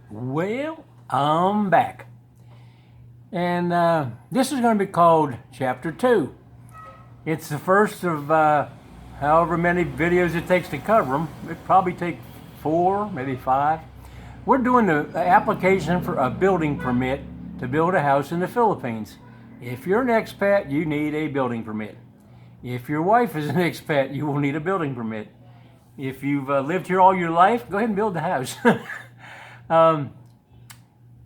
Well, I'm back. And this is going to be called Chapter 2. It's the first of however many videos it takes to cover them. It'd probably take 4, maybe 5. We're doing the application for a building permit to build a house in the Philippines. If you're an expat, you need a building permit. If your wife is an expat, you will need a building permit. If you've lived here all your life, go ahead and build the house.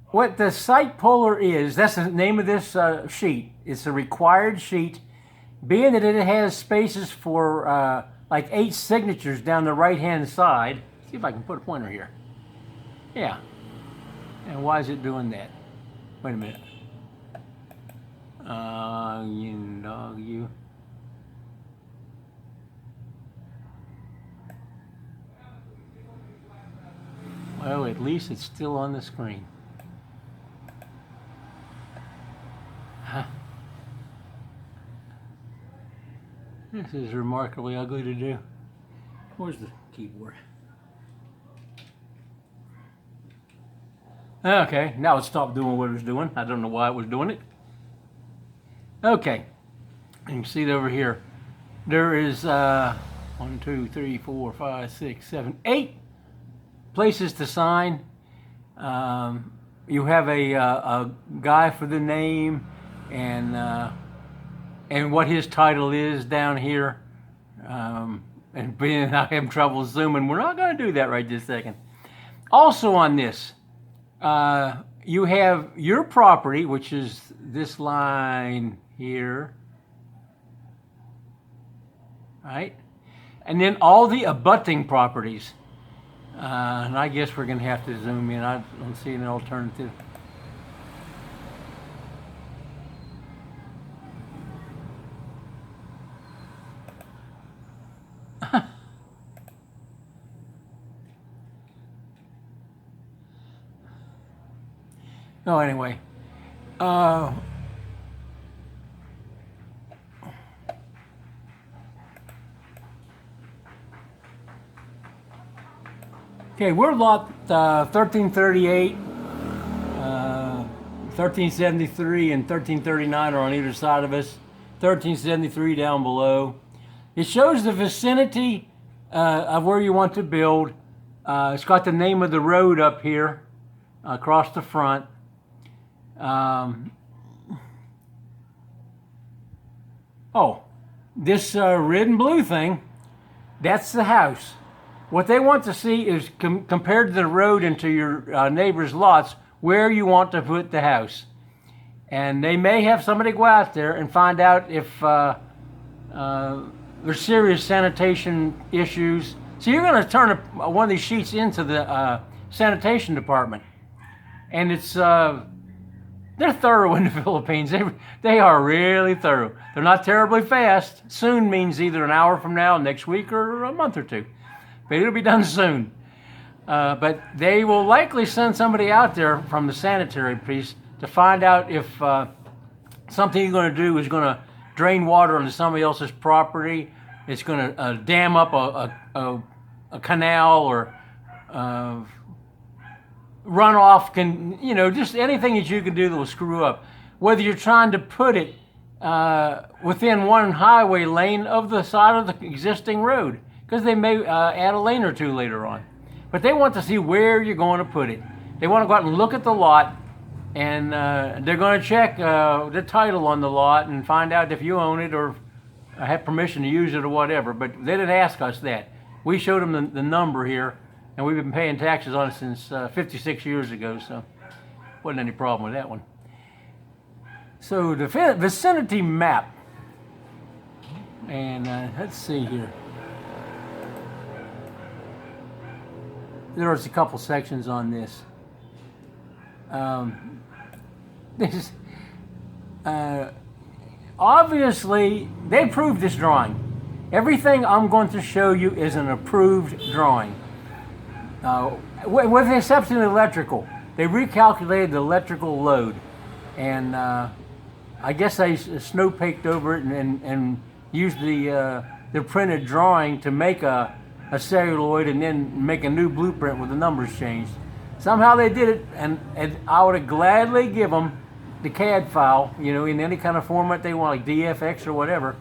What the site puller is, that's the name of this sheet. It's a required sheet, being that it has spaces for like 8 signatures down the right-hand side. See if I can put a pointer here. Yeah. And why is it doing that? Wait a minute. You. Well, at least it's still on the screen. Huh. This is remarkably ugly to do. Where's the keyboard? Okay, now it stopped doing what it was doing. I don't know why it was doing it. Okay, you can see it over here. There is 1, 2, 3, 4, 5, 6, 7, 8 places to sign. You have a guy for the name and what his title is down here. And being I have trouble zooming, we're not going to do that right this second. Also on this, you have your property, which is this line here, right? And then all the abutting properties. And I guess we're going to have to zoom in. I don't see an alternative. No, anyway. Okay, we're lot 1338, 1373, and 1339 are on either side of us. 1373 down below. It shows the vicinity of where you want to build. It's got the name of the road up here across the front. This red and blue thing, that's the house. What they want to see is compared to the road and to your neighbor's lots, where you want to put the house. And they may have somebody go out there and find out if there's serious sanitation issues. So you're going to turn one of these sheets into the sanitation department. And it's they're thorough in the Philippines. They are really thorough. They're not terribly fast. Soon means either an hour from now, next week, or a month or 2. But it'll be done soon. But they will likely send somebody out there from the sanitary piece to find out if something you're going to do is going to drain water onto somebody else's property. It's going to dam up a canal or runoff, just anything that you can do that will screw up. Whether you're trying to put it within one highway lane of the side of the existing road, because they may add a lane or 2 later on. But they want to see where you're going to put it. They want to go out and look at the lot, and they're going to check the title on the lot and find out if you own it or have permission to use it or whatever. But they didn't ask us that. We showed them the number here, and we've been paying taxes on it since 56 years ago, so wasn't any problem with that one. So the vicinity map, and let's see here. There's a couple sections on this. Obviously, they approved this drawing. Everything I'm going to show you is an approved drawing. With the exception of electrical, they recalculated the electrical load, and I guess they snowpaked over it and used the printed drawing to make a celluloid and then make a new blueprint with the numbers changed. somehow they did it, and I would have gladly give them the CAD file, you know, in any kind of format they want, like DFX or whatever.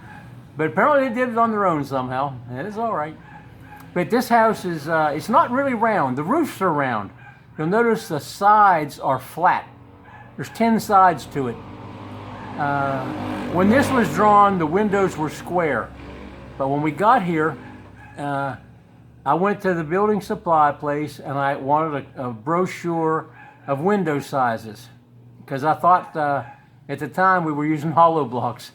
But apparently they did it on their own somehow, and it's all right. But this house is, it's not really round. The roofs are round. You'll notice the sides are flat. There's 10 sides to it. When this was drawn, the windows were square. But when we got here, I went to the building supply place and I wanted a brochure of window sizes. Because I thought at the time we were using hollow blocks.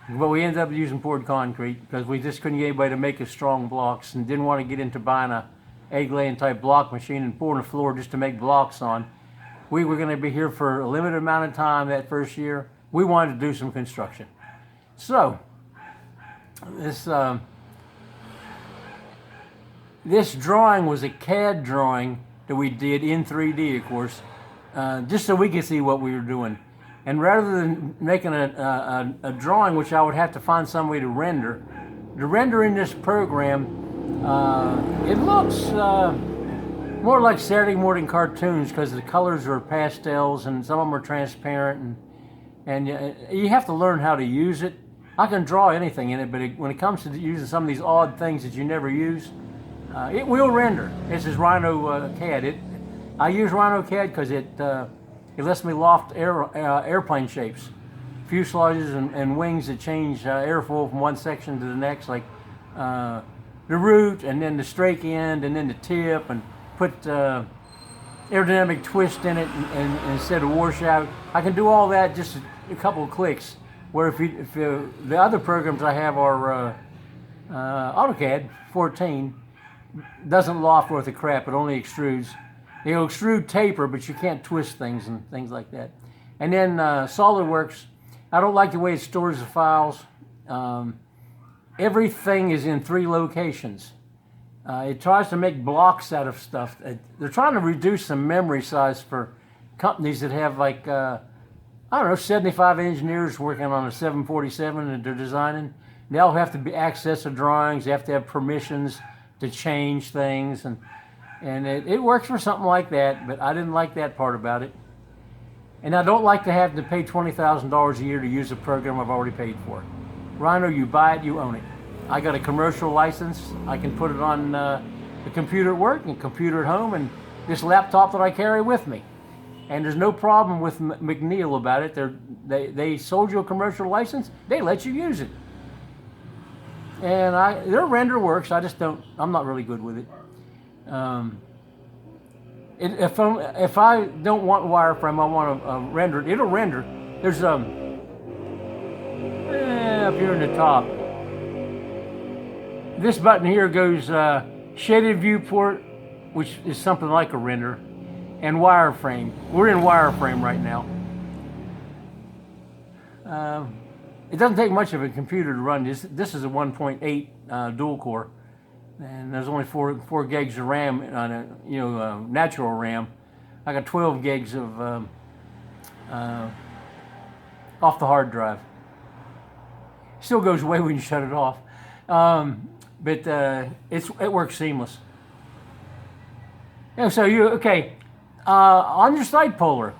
But we ended up using poured concrete because we just couldn't get anybody to make us strong blocks and didn't want to get into buying a egg-laying type block machine and pouring the floor just to make blocks on. We were going to be here for a limited amount of time that first year. We wanted to do some construction. So, this drawing was a CAD drawing that we did in 3D, of course, just so we could see what we were doing. And rather than making a drawing, which I would have to find some way to render, the render in this program, it looks more like Saturday morning cartoons because the colors are pastels and some of them are transparent, and you have to learn how to use it. I can draw anything in it, but when it comes to using some of these odd things that you never use, it will render. This is Rhino CAD. I use Rhino CAD because it lets me loft airplane shapes, fuselages and wings that change airfoil from one section to the next, like the root and then the strake end and then the tip, and put aerodynamic twist in it and instead of washout. I can do all that just a couple of clicks. Where if the other programs I have are AutoCAD 14, doesn't loft worth a crap, it only extrudes. It'll extrude taper, but you can't twist things and things like that. And then SolidWorks, I don't like the way it stores the files. Everything is in 3 locations. It tries to make blocks out of stuff. They're trying to reduce the memory size for companies that have like, I don't know, 75 engineers working on a 747 that they're designing. They all have to be access the drawings. They have to have permissions to change things, and it works for something like that, but I didn't like that part about it. And I don't like to have to pay $20,000 a year to use a program I've already paid for. Rhino, you buy it, you own it. I got a commercial license. I can put it on the computer at work and a computer at home and this laptop that I carry with me. And there's no problem with McNeil about it. They sold you a commercial license, they let you use it. And their render works, I just don't, I'm not really good with it. If I don't want wireframe, I want to render it. It'll render. There's up here in the top. This button here goes shaded viewport, which is something like a render, and wireframe. We're in wireframe right now. It doesn't take much of a computer to run this. This is a 1.8 dual core. And there's only 4 gigs of RAM on a natural RAM. I got 12 gigs of off the hard drive. Still goes away when you shut it off, but it works seamless. Yeah, so on your side polar,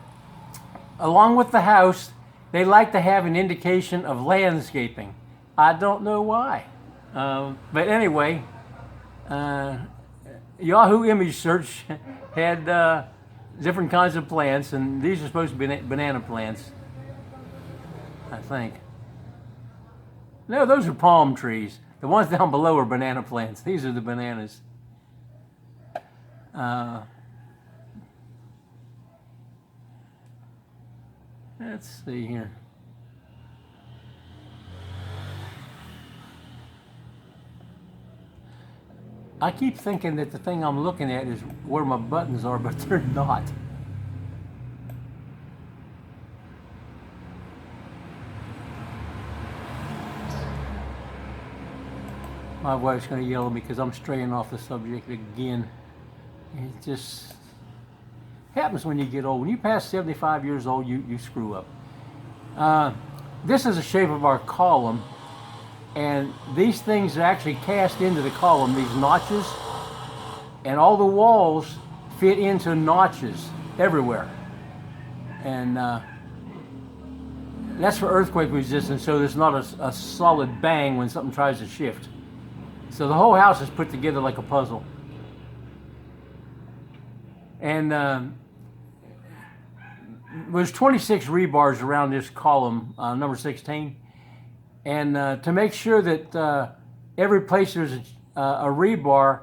along with the house, they like to have an indication of landscaping. I don't know why, but anyway. Yahoo image search had different kinds of plants, and these are supposed to be banana plants, I think. No, those are palm trees. The ones down below are banana plants. These are the bananas. Let's see here. I keep thinking that the thing I'm looking at is where my buttons are, but they're not. My wife's going to yell at me because I'm straying off the subject again. It just happens when you get old. When you pass 75 years old, you screw up. This is the shape of our column. And these things are actually cast into the column, these notches, and all the walls fit into notches everywhere. And that's for earthquake resistance, so there's not a solid bang when something tries to shift. So the whole house is put together like a puzzle. And there's 26 rebars around this column, number 16. And to make sure that every place there's a rebar,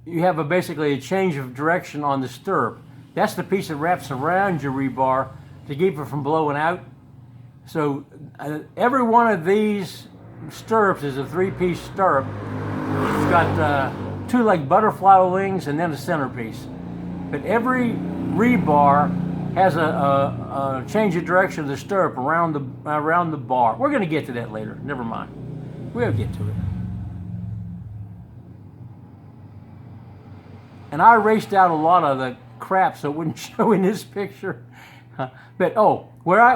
you have basically a change of direction on the stirrup. That's the piece that wraps around your rebar to keep it from blowing out. So every one of these stirrups is a 3-piece stirrup. It's got 2 like butterfly wings and then a centerpiece. But every rebar has a change of direction of the stirrup around the bar. We're going to get to that later. Never mind. We'll get to it. And I erased out a lot of the crap so it wouldn't show in this picture. But where I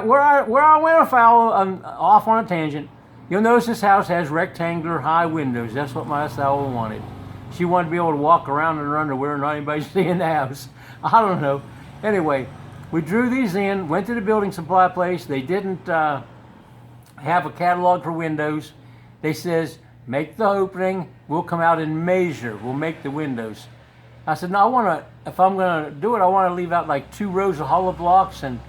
went afoul, off on a tangent. You'll notice this house has rectangular high windows. That's what my Sal wanted. She wanted to be able to walk around in her underwear and not anybody seeing the house. I don't know. Anyway, we drew these in, went to the building supply place. They didn't have a catalog for windows. They says, make the opening, we'll come out and measure. We'll make the windows. I said, no, if I'm going to do it, I want to leave out like 2 rows of hollow blocks and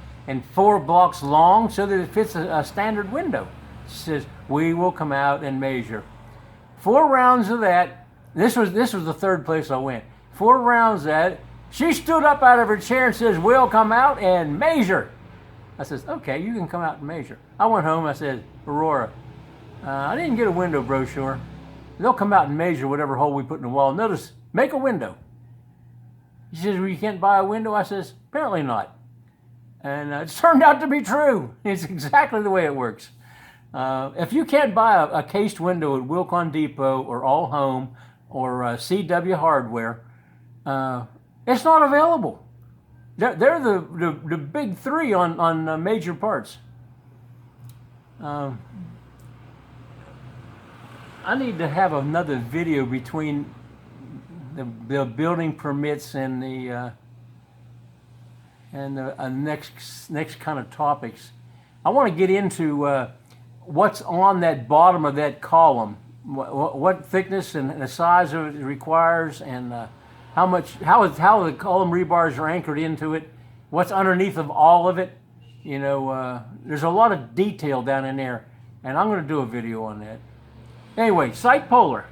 4 blocks long so that it fits a standard window. She says, we will come out and measure. 4 rounds of that. This was the 3rd place I went. 4 rounds of that. She stood up out of her chair and says, we'll come out and measure. I says, okay, you can come out and measure. I went home. I said, Aurora, I didn't get a window brochure. They'll come out and measure whatever hole we put in the wall. Notice, make a window. She says, well, you can't buy a window? I says, apparently not. And it turned out to be true. It's exactly the way it works. If you can't buy a cased window at Wilcon Depot or All Home or CW Hardware, it's not available. They're the big 3 on major parts. I need to have another video between the building permits and the next kind of topics. I want to get into what's on that bottom of that column, what thickness and the size of it requires, and how the column rebars are anchored into it, what's underneath of all of it. You know, there's a lot of detail down in there, and I'm going to do a video on that. Anyway, site polar.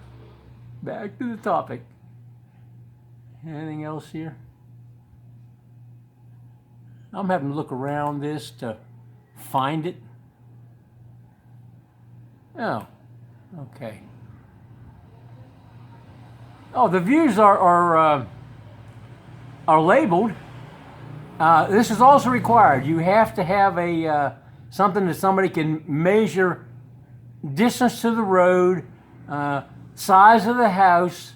Back to the topic. Anything else here? I'm having to look around this to find it. Oh, okay. Oh, the views are labeled. This is also required. You have to have a something that somebody can measure distance to the road, size of the house,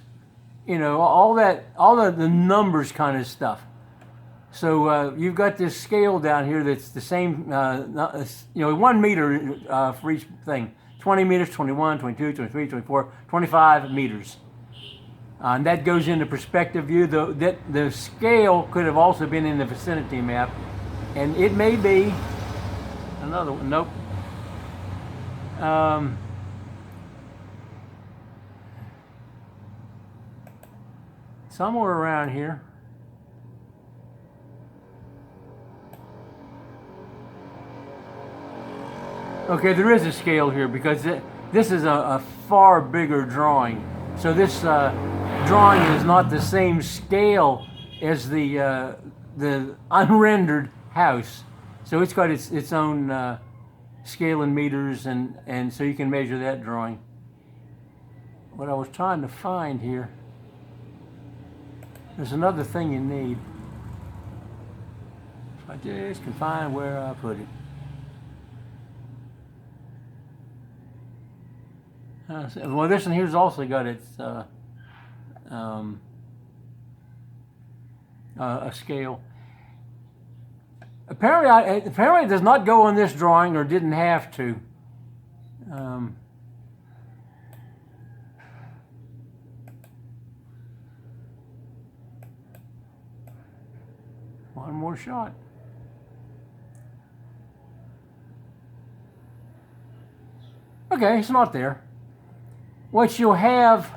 you know, all the numbers kind of stuff. So you've got this scale down here that's the same, 1 meter for each thing. 20 meters, 21, 22, 23, 24, 25 meters. And that goes into perspective view. The scale could have also been in the vicinity map. And it may be, another one, nope. Somewhere around here. Okay, there is a scale here because this is a far bigger drawing. So this drawing is not the same scale as the unrendered house. So it's got its own scale in meters, and so you can measure that drawing. What I was trying to find here, there's another thing you need. If I just can find where I put it. Well, this one here's also got its a scale. Apparently it does not go on this drawing, or didn't have to. One more shot. Okay, it's not there. What you'll have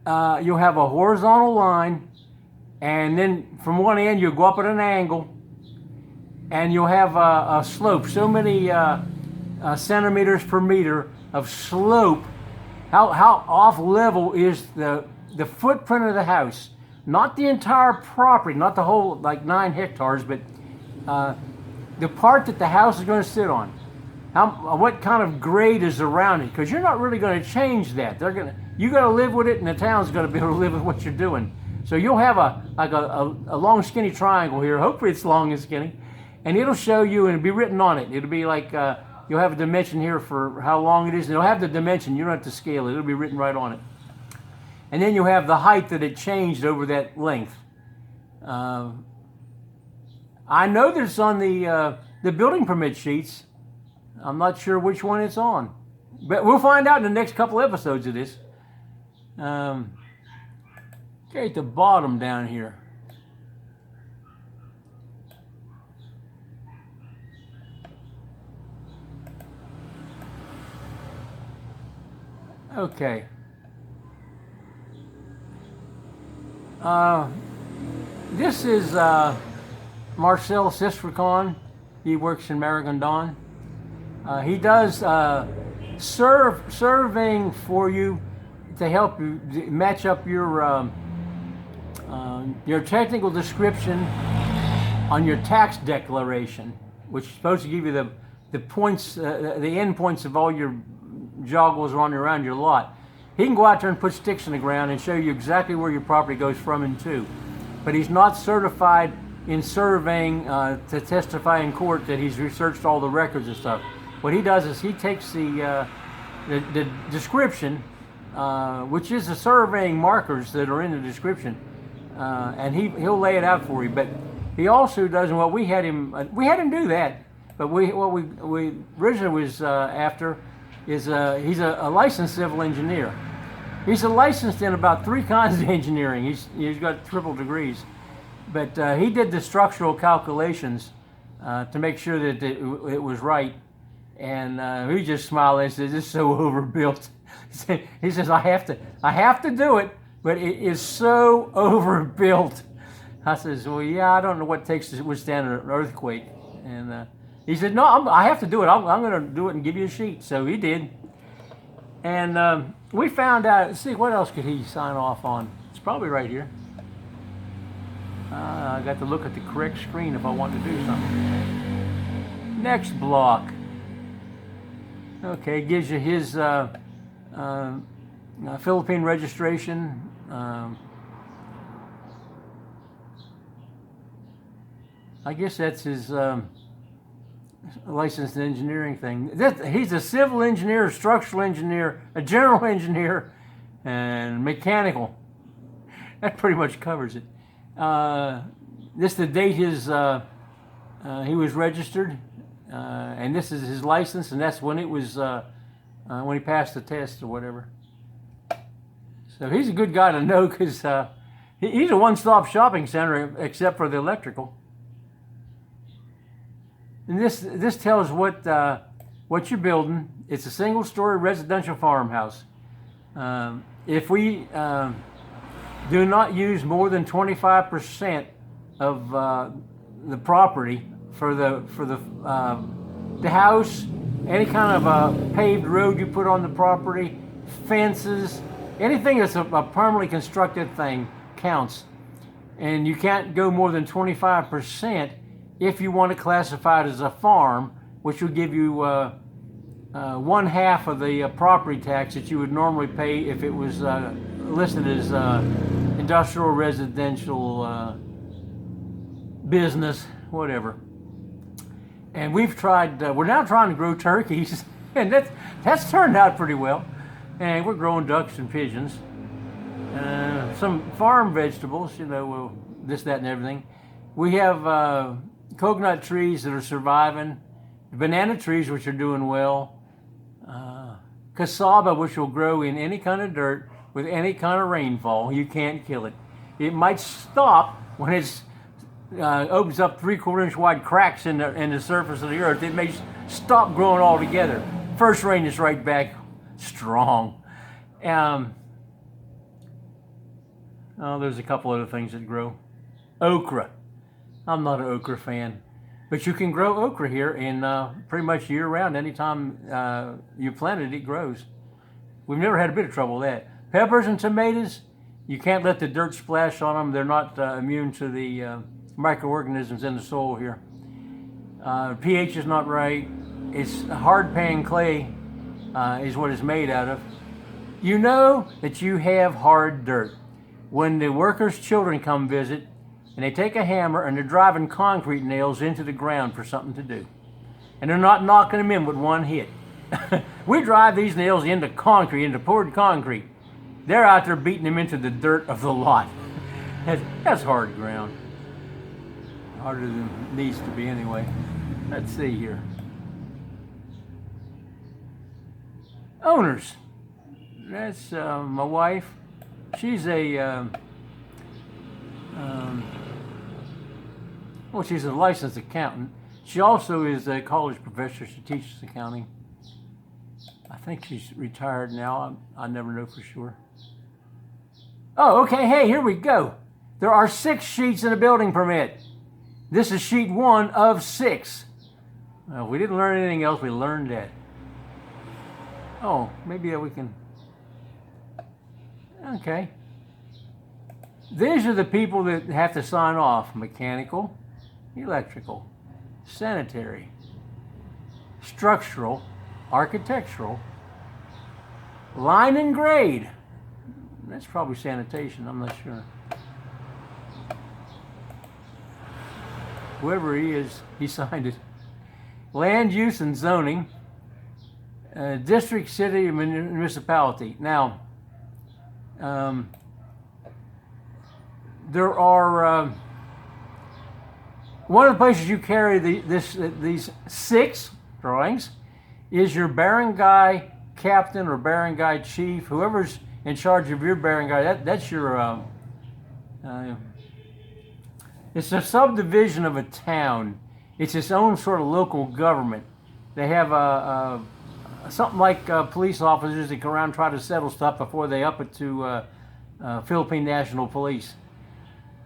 a horizontal line, and then from one end you'll go up at an angle, and you'll have a slope. So many centimeters per meter of slope. How off level is the footprint of the house? Not the entire property, not the whole like 9 hectares, but the part that the house is going to sit on. What kind of grade is around it? Because you're not really going to change that. You got to live with it, and the town's going to be able to live with what you're doing. So you'll have a long skinny triangle here. Hopefully it's long and skinny, and it'll show you, and it'll be written on it. It'll be like you'll have a dimension here for how long it is, and it'll have the dimension. You don't have to scale it. It'll be written right on it. And then you have the height that it changed over that length. I know that it's on the building permit sheets. I'm not sure which one it's on, but we'll find out in the next couple episodes of this. Okay, at the bottom down here. Okay. This is Marcel Sistricon. He works in Maragondon. He does surveying for you to help you match up your technical description on your tax declaration, which is supposed to give you the points, the end points of all your joggles running around your lot. He can go out there and put sticks in the ground and show you exactly where your property goes from and to. But he's not certified in surveying to testify in court that he's researched all the records and stuff. What he does is he takes the description, which is the surveying markers that are in the description, and he'll lay it out for you. But he also does, and what we had him do that. But what we originally was after is he's a licensed civil engineer. He's licensed in about 3 kinds of engineering. He's got triple degrees, but he did the structural calculations to make sure that it was right. And he just smiled and said, "This is so overbuilt." He says, "I have to do it, but it is so overbuilt." I says, "Well, yeah, I don't know what it takes to withstand an earthquake." And he said, "No, I have to do it. I'm going to do it and give you a sheet." So he did. And we found out, let's see, what else could he sign off on? It's probably right here. I got to look at the correct screen if I want to do something. Next block. Okay, gives you his Philippine registration. I guess that's his licensed engineering thing. He's a civil engineer, a structural engineer, a general engineer, and mechanical. That pretty much covers it. This is the date he was registered, and this is his license, and that's when it was when he passed the test or whatever. So he's a good guy to know because he's a one-stop shopping center except for the electrical. And this tells what you're building. It's a single-story residential farmhouse. If we do not use more than 25% of the property for the house, any kind of paved road you put on the property, fences, anything that's a permanently constructed thing counts. And you can't go more than 25% if you want to classify it as a farm, which will give you 1/2 of the property tax that you would normally pay if it was listed as industrial, residential, business, whatever. And we've tried, we're now trying to grow turkeys, and that's turned out pretty well. And we're growing ducks and pigeons. Some farm vegetables, this, that, and everything. We have coconut trees that are surviving, banana trees which are doing well, cassava which will grow in any kind of dirt with any kind of rainfall. You can't kill it. It might stop when it's opens up 3/4 inch wide cracks in the surface of the earth, it may stop growing altogether. First rain is right back strong. There's a couple other things that grow. Okra. I'm not an okra fan, but you can grow okra here in pretty much year round. Anytime you plant it, it grows. We've never had a bit of trouble with that. Peppers and tomatoes, you can't let the dirt splash on them. They're not immune to the microorganisms in the soil here. pH is not right. It's hard pan clay is what it's made out of. You know that you have hard dirt when the workers' children come visit and they take a hammer and they're driving concrete nails into the ground for something to do. And they're not knocking them in with one hit. We drive these nails into concrete, into poured concrete. They're out there beating them into the dirt of the lot. That's hard ground. Harder than it needs to be anyway. Let's see here. Owners. That's my wife. She's a she's a licensed accountant. She also is a college professor. She teaches accounting. I think she's retired now. I never know for sure. Oh, okay. Hey, here we go. There are 6 sheets in a building permit. This is sheet 1 of 6. Well, we didn't learn anything else. We learned that. Oh, maybe we can. Okay. These are the people that have to sign off. Mechanical, electrical, sanitary, structural, architectural, line and grade. That's probably sanitation, I'm not sure. Whoever he is, he signed it. Land use and zoning, district, city, and municipality. Now, there are one of the places you carry these 6 drawings is your barangay captain or barangay chief, whoever's in charge of your barangay. That's your. It's a subdivision of a town. It's its own sort of local government. They have something like police officers that go around and try to settle stuff before they up it to Philippine National Police.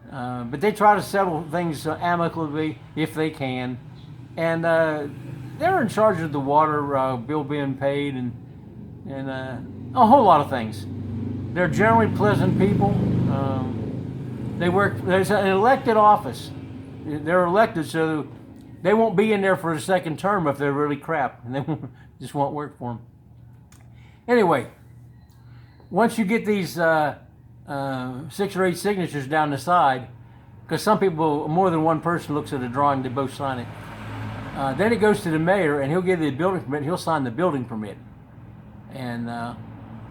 But they try to settle things amicably if they can. And they're in charge of the water bill being paid and a whole lot of things. They're generally pleasant people. They work, there's an elected office. They're elected, so they won't be in there for a second term if they're really crap. And they just won't work for them. Anyway, once you get these 6 or 8 signatures down the side, because some people, more than one person looks at a drawing, they both sign it. Then it goes to the mayor, and he'll give you the building permit. He'll sign the building permit. And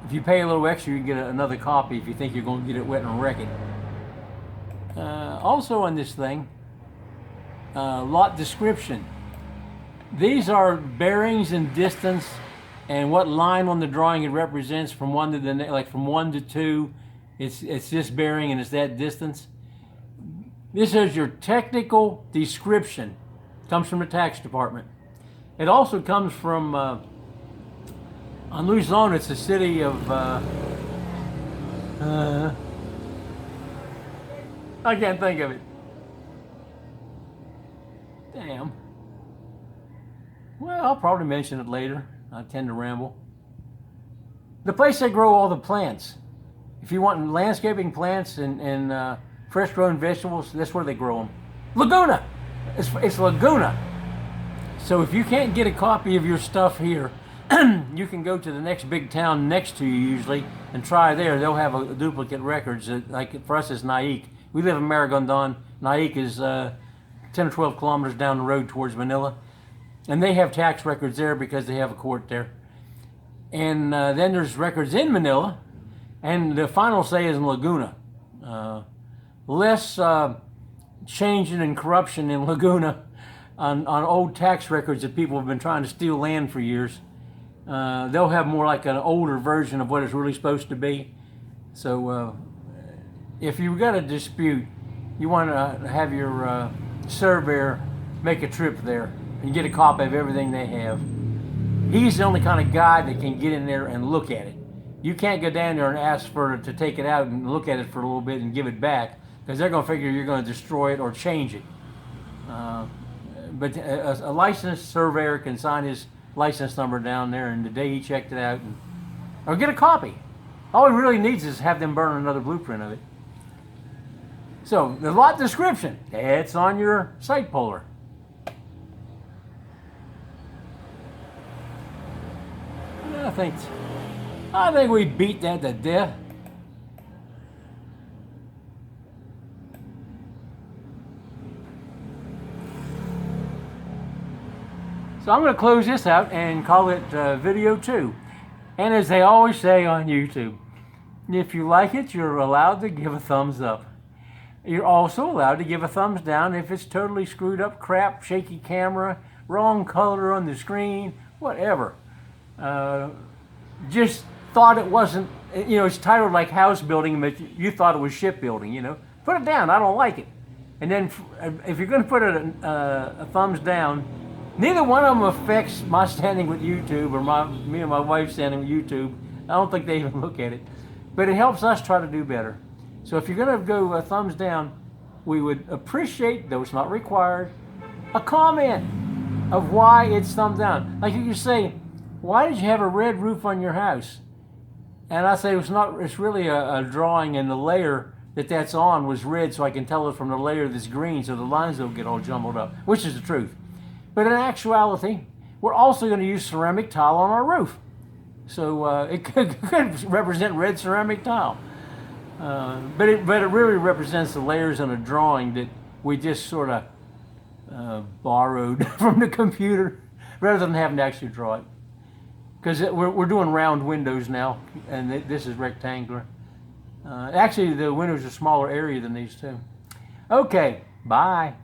if you pay a little extra, you can get another copy if you think you're going to get it wet and wreck it. Also on this thing, lot description. These are bearings and distance and what line on the drawing it represents from one to the next, like from 1 to 2. It's this bearing and it's that distance. This is your technical description. It comes from the tax department. It also comes from, on Luzon, it's the city of, I can't think of it. Damn. Well, I'll probably mention it later. I tend to ramble. The place they grow all the plants. If you want landscaping plants and fresh grown vegetables, that's where they grow them. Laguna! It's Laguna. So if you can't get a copy of your stuff here, you can go to the next big town next to you usually and try there. They'll have a duplicate records. Like for us, it's Naic. We live in Maragondon. Naic is 10 or 12 kilometers down the road towards Manila. And they have tax records there because they have a court there. And then there's records in Manila. And the final say is in Laguna. Less changing and corruption in Laguna on old tax records that people have been trying to steal land for years. They'll have more like an older version of what it's really supposed to be. So if you've got a dispute, you want to have your surveyor make a trip there and get a copy of everything they have. He's the only kind of guy that can get in there and look at it. You can't go down there and ask for to take it out and look at it for a little bit and give it back, because they're going to figure you're going to destroy it or change it. But a licensed surveyor can sign his license number down there, and the day he checked it out, or get a copy. All he really needs is have them burn another blueprint of it. So the lot description, it's on your site puller. I think we beat that to death. So I'm going to close this out and call it video 2. And as they always say on YouTube, if you like it, you're allowed to give a thumbs up. You're also allowed to give a thumbs down if it's totally screwed up, crap, shaky camera, wrong color on the screen, whatever. Just thought it wasn't, it's titled like house building, but you thought it was shipbuilding, Put it down, I don't like it. And then if you're going to put a thumbs down, neither one of them affects my standing with YouTube or me and my wife standing with YouTube. I don't think they even look at it. But it helps us try to do better. So if you're going to go a thumbs down, we would appreciate, though it's not required, a comment of why it's thumbs down. Like you say, why did you have a red roof on your house? And I say it's really a drawing, and the layer that's on was red, so I can tell it from the layer that's green, so the lines don't get all jumbled up, which is the truth. But in actuality, we're also going to use ceramic tile on our roof. So it could represent red ceramic tile. But it really represents the layers on a drawing that we just sort of borrowed from the computer rather than having to actually draw it. Because we're doing round windows now, and this is rectangular. Actually, the windows are a smaller area than these two. Okay, bye.